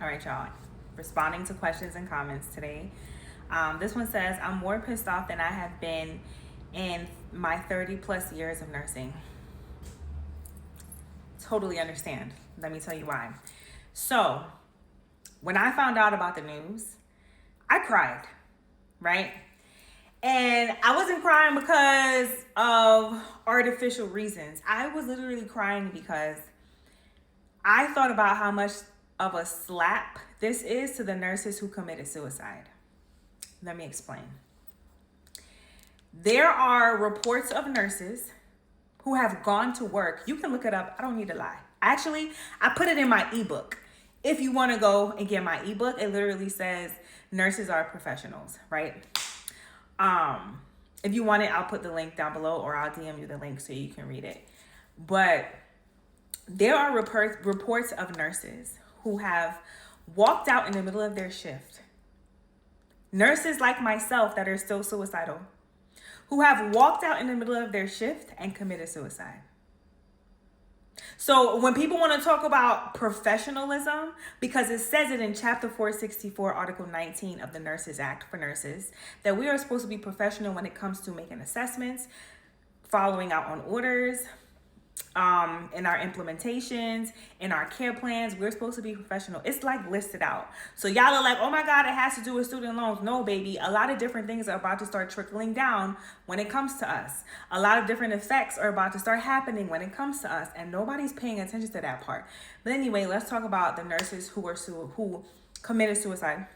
All right, y'all. Responding to questions and comments today. This one says, I'm more pissed off than I have been in my 30 plus years of nursing. Totally understand. Let me tell you why. So, when I found out about the news, I cried, right? And I wasn't crying because of artificial reasons. I was literally crying because I thought about how much of a slap this is to the nurses who committed suicide. Let me explain. There are reports of nurses who have gone to work. You can look it up. I don't need to lie. Actually, I put it in my ebook. If you want to go and get my ebook, it literally says nurses are professionals, right? If you want it, I'll put the link down below, or I'll DM you the link so you can read it. But there are reports of nurses who have walked out in the middle of their shift. Nurses like myself that are still suicidal, who have walked out in the middle of their shift and committed suicide. So when people want to talk about professionalism, because it says it in chapter 464, article 19 of the Nurses Act for nurses, that we are supposed to be professional when it comes to making assessments, following out on orders, in our implementations, in our care plans. We're supposed to be professional. It's like listed out. So y'all are like, oh my God, it has to do with student loans. No, baby. A lot of different things are about to start trickling down when it comes to us. A lot of different effects are about to start happening when it comes to us, and nobody's paying attention to that part. But anyway, let's talk about the nurses who committed suicide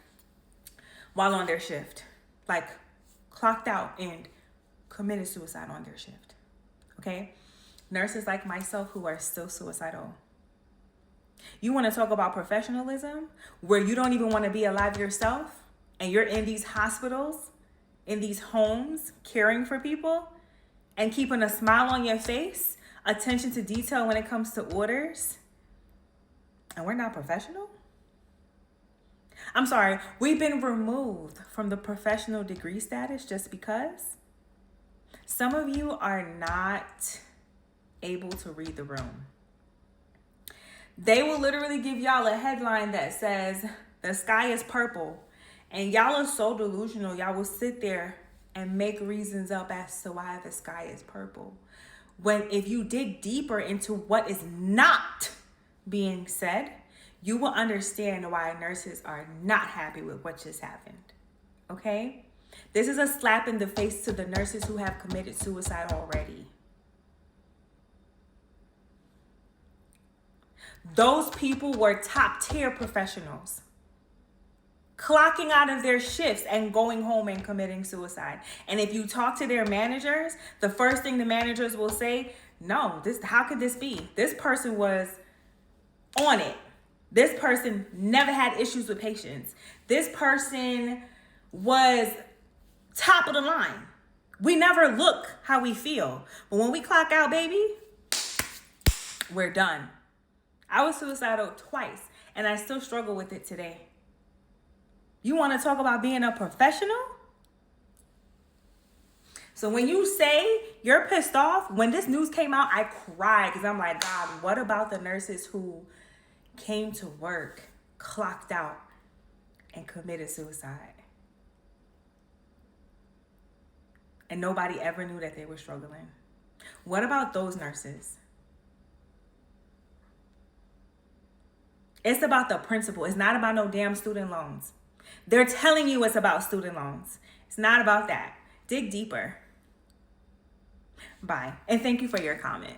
while on their shift, like clocked out and committed suicide on their shift. Okay? Nurses like myself who are still suicidal. You want to talk about professionalism where you don't even want to be alive yourself, and you're in these hospitals, in these homes, caring for people and keeping a smile on your face, attention to detail when it comes to orders, and we're not professional? I'm sorry, we've been removed from the professional degree status just because? Some of you are not able to read the room. They will literally give y'all a headline that says the sky is purple, and y'all are so delusional, y'all will sit there and make reasons up as to why the sky is purple, when if you dig deeper into what is not being said, you will understand why nurses are not happy with what just happened. Okay? This is a slap in the face to the nurses who have committed suicide already. Those people were top tier professionals, clocking out of their shifts and going home and committing suicide. And if you talk to their managers, the first thing the managers will say, no, how could this be? This person was on it. This person never had issues with patients. This person was top of the line. We never look how we feel. But when we clock out, baby, we're done. I was suicidal twice, and I still struggle with it today. You want to talk about being a professional? So when you say you're pissed off, when this news came out, I cried because I'm like, God, what about the nurses who came to work, clocked out, and committed suicide? And nobody ever knew that they were struggling. What about those nurses? It's about the principle. It's not about no damn student loans. They're telling you it's about student loans. It's not about that. Dig deeper. Bye. And thank you for your comment.